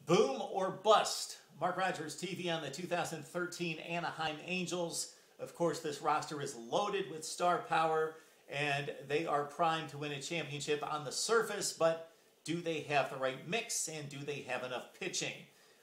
Boom or bust. Mark Rogers TV on the 2013 Anaheim Angels. Of course, this roster is loaded with star power, and they are primed to win a championship on the surface, but do they have the right mix, and do they have enough pitching?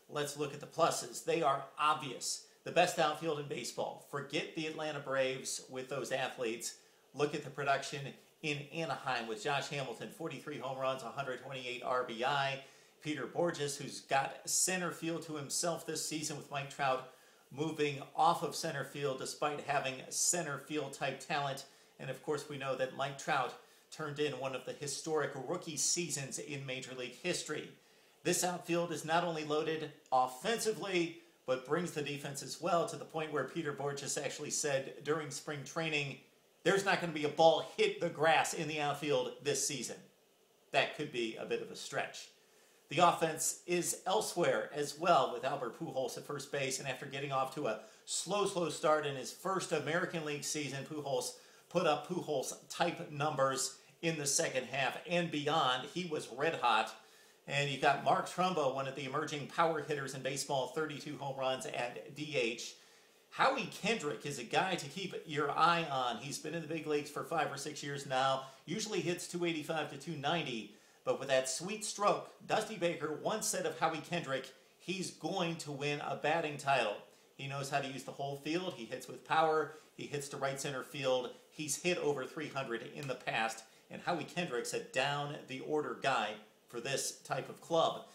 Let's look at the pluses. They are obvious. The best outfield in baseball. Forget the Atlanta Braves with those athletes. Look at the production in Anaheim with Josh Hamilton, 43 home runs, 128 RBI. Peter Pujols, who's got center field to himself this season with Mike Trout moving off of center field despite having center field type talent. And of course we know that Mike Trout turned in one of the historic rookie seasons in Major League history. This outfield is not only loaded offensively, but brings the defense as well, to the point where Peter Pujols actually said during spring training, there's not going to be a ball hit the grass in the outfield this season. That could be a bit of a stretch. The offense is elsewhere as well, with Albert Pujols at first base, and after getting off to a slow start in his first American League season, Pujols put up Pujols-type numbers in the second half and beyond. He was red hot. And you got Trumbo, one of the emerging power hitters in baseball, 32 home runs at DH. Howie Kendrick is a guy to keep your eye on. He's been in the big leagues for 5 or 6 years now. Usually hits 285 to 290. But with that sweet stroke, Dusty Baker once said of Howie Kendrick, he's going to win a batting title. He knows how to use the whole field. He hits with power. He hits to right center field. He's hit over 300 in the past. And Howie Kendrick's a down-the-order guy for this type of club.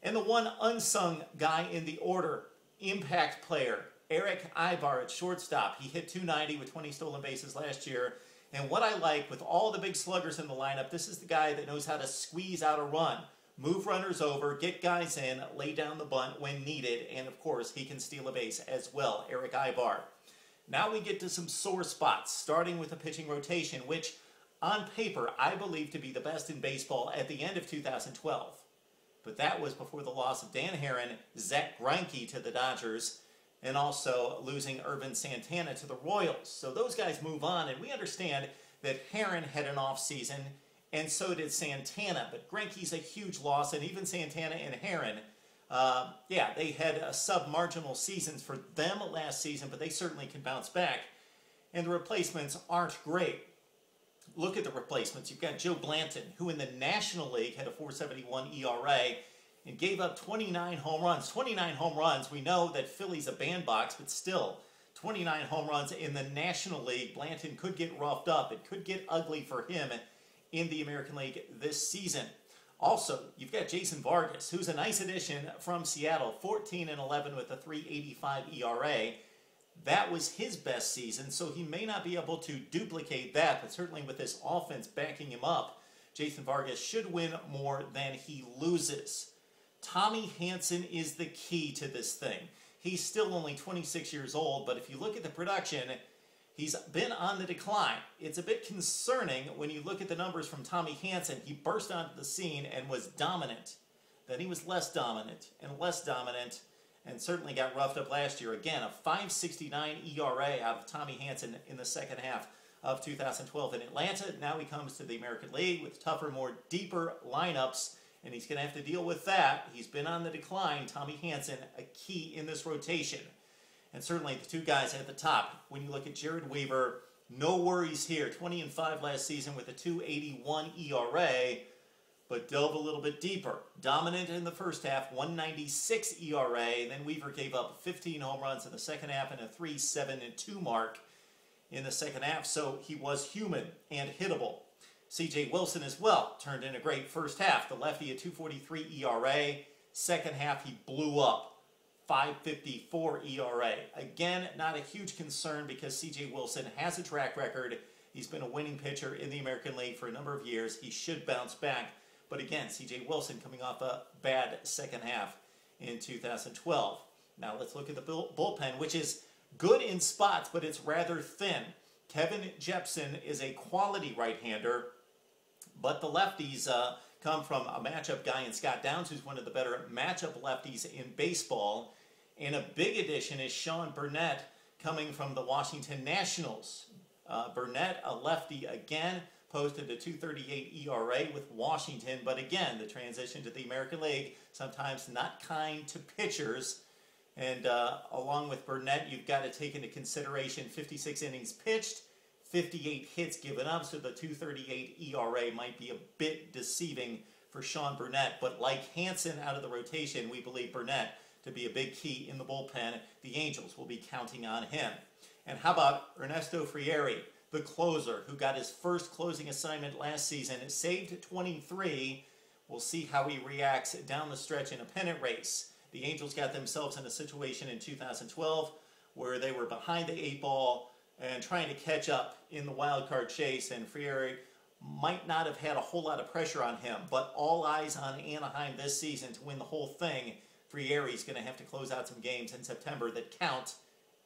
And the one unsung guy in the order, impact player, Eric Aybar at shortstop. He hit 290 with 20 stolen bases last year. And what I like, with all the big sluggers in the lineup, this is the guy that knows how to squeeze out a run, move runners over, get guys in, lay down the bunt when needed, and of course, he can steal a base as well, Eric Aybar. Now we get to some sore spots, starting with the pitching rotation, which on paper I believe to be the best in baseball at the end of 2012. But that was before the loss of Dan Herron, Zach Greinke to the Dodgers, and also losing Ervin Santana to the Royals. So those guys move on, and we understand that Herron had an off season, and so did Santana. But Greinke's a huge loss, and even Santana and Herron, they had sub-marginal seasons for them last season, but they certainly can bounce back. And the replacements aren't great. Look at the replacements. You've got Joe Blanton, who in the National League had a 4.71 ERA, and gave up 29 home runs. 29 home runs. We know that Philly's a bandbox, but still, 29 home runs in the National League. Blanton could get roughed up. It could get ugly for him in the American League this season. Also, you've got Jason Vargas, who's a nice addition from Seattle. 14-11 with a 3.85 ERA. That was his best season, so he may not be able to duplicate that, but certainly with this offense backing him up, Jason Vargas should win more than he loses. Tommy Hanson is the key to this thing. He's still only 26 years old, but if you look at the production, he's been on the decline. It's a bit concerning when you look at the numbers from Tommy Hanson. He burst onto the scene and was dominant. Then he was less dominant, and certainly got roughed up last year. Again, a 5.69 ERA out of Tommy Hanson in the second half of 2012 in Atlanta. Now he comes to the American League with tougher, more deeper lineups, and he's going to have to deal with that. He's been on the decline. Tommy Hanson, a key in this rotation. And certainly the two guys at the top, when you look at Jered Weaver, no worries here. 20-5 last season with a 2.81 ERA, but delve a little bit deeper. Dominant in the first half, 1.96 ERA. Then Weaver gave up 15 home runs in the second half and a 3.72 mark in the second half, so he was human and hittable. C.J. Wilson as well turned in a great first half. The lefty at 2.43 ERA. Second half, he blew up. 5.54 ERA. Again, not a huge concern because C.J. Wilson has a track record. He's been a winning pitcher in the American League for a number of years. He should bounce back. But again, C.J. Wilson coming off a bad second half in 2012. Now let's look at the bullpen, which is good in spots, but it's rather thin. Kevin Jepsen is a quality right-hander, but the lefties come from a matchup guy in Scott Downs, who's one of the better matchup lefties in baseball. And a big addition is Sean Burnett, coming from the Washington Nationals. Burnett, a lefty again, posted a 2.38 ERA with Washington, but again, the transition to the American League, sometimes not kind to pitchers. And along with Burnett, you've got to take into consideration 56 innings pitched, 58 hits given up, so the 2.38 ERA might be a bit deceiving for Sean Burnett. But like Hansen out of the rotation, we believe Burnett to be a big key in the bullpen. The Angels will be counting on him. And how about Ernesto Frieri, the closer, who got his first closing assignment last season, saved 23. We'll see how he reacts down the stretch in a pennant race. The Angels got themselves in a situation in 2012 where they were behind the 8-ball and trying to catch up in the wild card chase, and Frieri might not have had a whole lot of pressure on him, but all eyes on Anaheim this season to win the whole thing. Frieri's going to have to close out some games in September that count,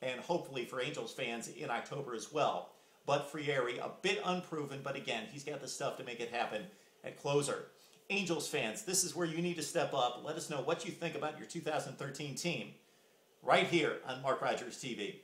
and hopefully for Angels fans in October as well. But Frieri, a bit unproven, but again, he's got the stuff to make it happen at closer. Angels fans, this is where you need to step up. Let us know what you think about your 2013 team right here on Mark Rogers TV.